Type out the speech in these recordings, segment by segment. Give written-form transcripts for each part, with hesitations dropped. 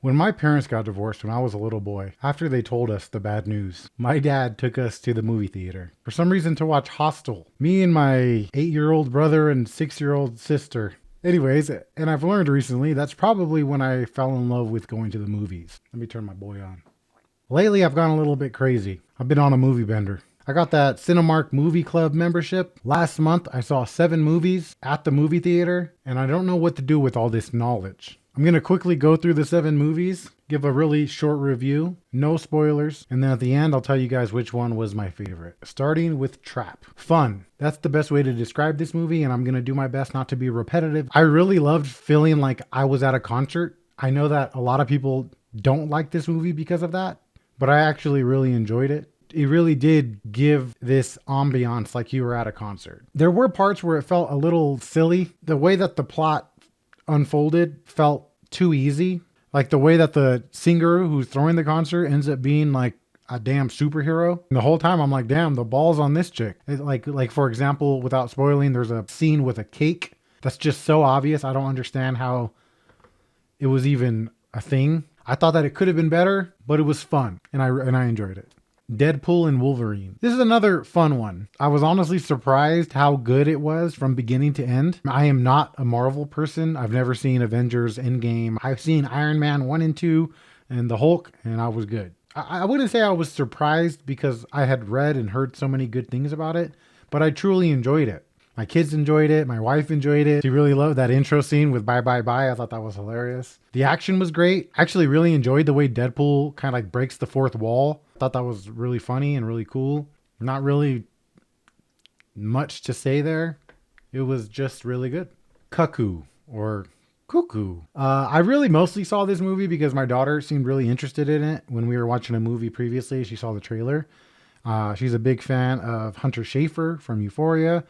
When my parents got divorced when I was a little boy, after they told us the bad news, my dad took us to the movie theater. For some reason to watch Hostel. Me and my 8-year-old brother and 6-year-old sister. Anyways, and I've learned recently that's probably when I fell in love with going to the movies. Let me turn my boy on. Lately, I've gone a little bit crazy. I've been on a movie bender. I got that Cinemark Movie Club membership. Last month, I saw 7 movies at the movie theater, and I don't know what to do with all this knowledge. I'm going to quickly go through the 7 movies, give a really short review, no spoilers, and then at the end, I'll tell you guys which one was my favorite. Starting with Trap. Fun. That's the best way to describe this movie, and I'm going to do my best not to be repetitive. I really loved feeling like I was at a concert. I know that a lot of people don't like this movie because of that, but I actually really enjoyed it. It really did give this ambiance like you were at a concert. There were parts where it felt a little silly. The way that the plot unfolded felt too easy. Like the way that the singer who's throwing the concert ends up being like a damn superhero. And the whole time I'm like, damn, the ball's on this chick. Like for example, without spoiling, there's a scene with a cake that's just so obvious. I don't understand how it was even a thing. I thought that it could have been better, but it was fun and I enjoyed it. Deadpool and Wolverine. This is another fun one. I was honestly surprised how good it was from beginning to end. I am not a Marvel person. I've never seen Avengers Endgame. I've seen Iron Man 1 and 2 and the Hulk, and I was good. I wouldn't say I was surprised because I had read and heard so many good things about it, but I truly enjoyed it. My kids enjoyed it. My wife enjoyed it. She really loved that intro scene with bye, bye, bye. I thought that was hilarious. The action was great. I actually really enjoyed the way Deadpool kind of like breaks the fourth wall. I thought that was really funny and really cool. Not really much to say there. It was just really good. Cuckoo or Cuckoo. I really mostly saw this movie because my daughter seemed really interested in it when we were watching a movie previously. She saw the trailer. She's a big fan of Hunter Schafer from Euphoria.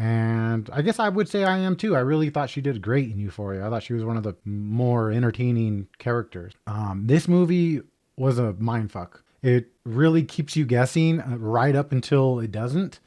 And I guess I would say I am too. I really thought she did great in Euphoria. I thought she was one of the more entertaining characters. This movie was a mindfuck. It really keeps you guessing right up until it doesn't.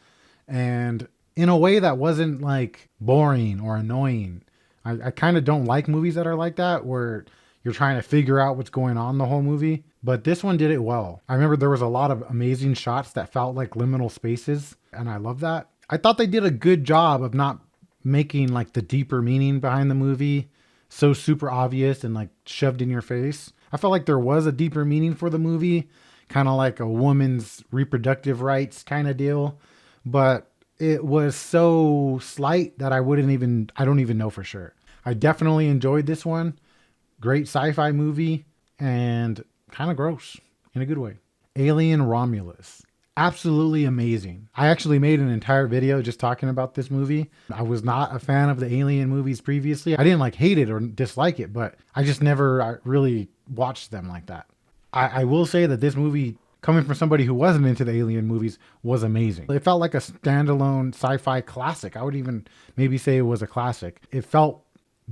And in a way that wasn't like boring or annoying. I kind of don't like movies that are like that, where you're trying to figure out what's going on the whole movie. But this one did it well. I remember there was a lot of amazing shots that felt like liminal spaces. And I love that. I thought they did a good job of not making like the deeper meaning behind the movie so super obvious and like shoved in your face. I felt like there was a deeper meaning for the movie, kind of like a woman's reproductive rights kind of deal, but it was so slight that I don't even know for sure. I definitely enjoyed this one. Great sci-fi movie and kind of gross in a good way. Alien Romulus. Absolutely amazing. I actually made an entire video just talking about this movie. I was not a fan of the Alien movies previously. I didn't like hate it or dislike it, but I just never really watched them like that. I will say that this movie, coming from somebody who wasn't into the Alien movies, was amazing. It felt like a standalone sci-fi classic. I would even maybe say it was a classic. It felt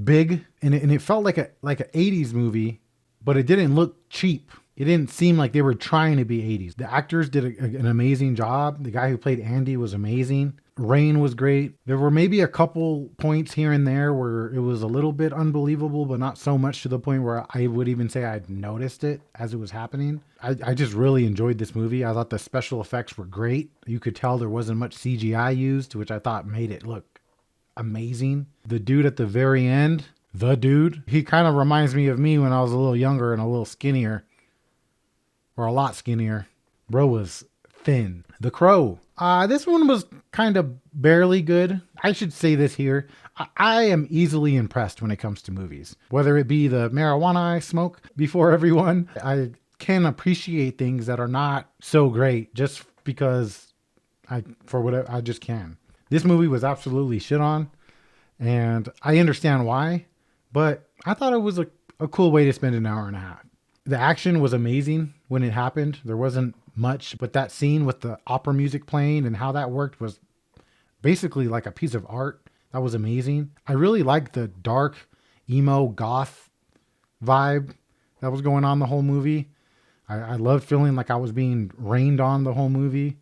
big and it felt like a 80s movie, but it didn't look cheap. It didn't seem like they were trying to be 80s. The actors did an amazing job. The guy who played Andy was amazing. Rain was great. There were maybe a couple points here and there where it was a little bit unbelievable, but not so much to the point where I would even say I'd noticed it as it was happening. I just really enjoyed this movie. I thought the special effects were great. You could tell there wasn't much CGI used, which I thought made it look amazing. The dude at the very end, he kind of reminds me of me when I was a little younger and a little skinnier. Or a lot skinnier. Bro was thin. The Crow. This one was kind of barely good. I should say this here. I am easily impressed when it comes to movies. Whether it be the marijuana I smoke before everyone, I can appreciate things that are not so great just because I just can. This movie was absolutely shit on, and I understand why, but I thought it was a cool way to spend an hour and a half. The action was amazing when it happened. There wasn't much, but that scene with the opera music playing and how that worked was basically like a piece of art. That was amazing. I really liked the dark, emo, goth vibe that was going on the whole movie. I loved feeling like I was being rained on the whole movie.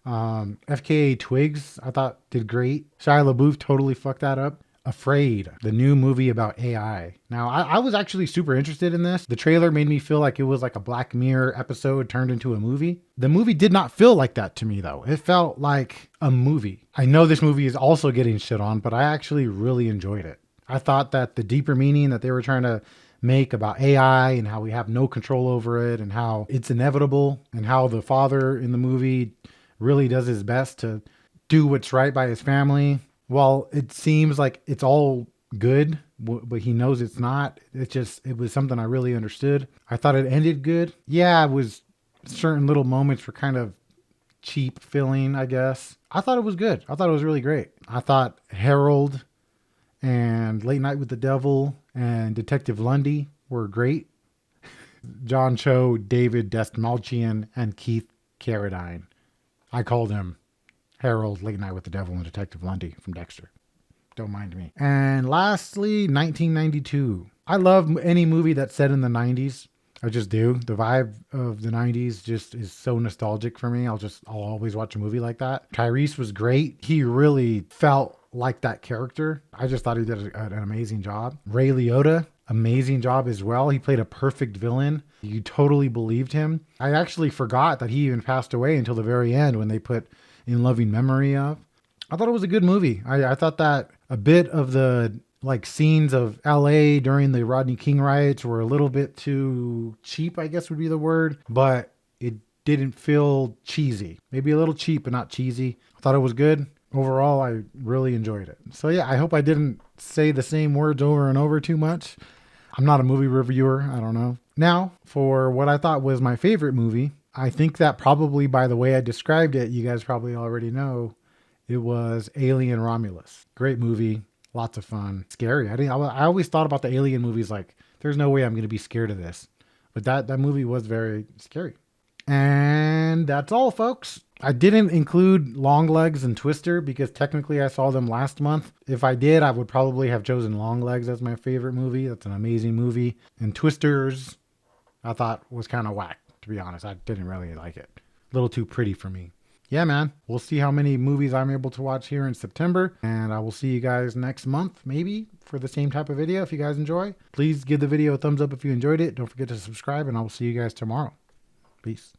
FKA Twigs, I thought did great. Shia LaBeouf totally fucked that up. Afraid, the new movie about AI. Now, I was actually super interested in this. The trailer made me feel like it was like a Black Mirror episode turned into a movie. The movie did not feel like that to me, though. It felt like a movie. I know this movie is also getting shit on, but I actually really enjoyed it. I thought that the deeper meaning that they were trying to make about AI and how we have no control over it and how it's inevitable and how the father in the movie really does his best to do what's right by his family. Well, it seems like it's all good, but he knows it's not. It was something I really understood. I thought it ended good. Yeah, it was certain little moments were kind of cheap feeling, I guess. I thought it was good. I thought it was really great. I thought Harold and Late Night with the Devil and Detective Lundy were great. John Cho, David Dastmalchian, and Keith Carradine. I called him Harold, Late Night with the Devil, and Detective Lundy from Dexter. Don't mind me. And lastly, 1992. I love any movie that's set in the 90s. I just do. The vibe of the 90s just is so nostalgic for me. I'll always watch a movie like that. Tyrese was great. He really felt like that character. I just thought he did an amazing job. Ray Liotta, amazing job as well. He played a perfect villain. You totally believed him. I actually forgot that he even passed away until the very end when they put In Loving Memory of. I thought it was a good movie. I thought that a bit of the like scenes of LA during the Rodney King riots were a little bit too cheap, I guess would be the word, but it didn't feel cheesy. Maybe a little cheap, but not cheesy. I thought it was good. Overall, I really enjoyed it. So yeah, I hope I didn't say the same words over and over too much. I'm not a movie reviewer. I don't know. Now, for what I thought was my favorite movie, I think that probably by the way I described it, you guys probably already know, it was Alien Romulus. Great movie. Lots of fun. Scary. I always thought about the Alien movies like, there's no way I'm going to be scared of this. But that movie was very scary. And that's all, folks. I didn't include Longlegs and Twister because technically I saw them last month. If I did, I would probably have chosen Longlegs as my favorite movie. That's an amazing movie. And Twisters, I thought was kind of whack, to be honest. I didn't really like it. A little too pretty for me. Yeah, man. We'll see how many movies I'm able to watch here in September. And I will see you guys next month, maybe, for the same type of video. If you guys enjoy, please give the video a thumbs up if you enjoyed it. Don't forget to subscribe, and I will see you guys tomorrow. Peace.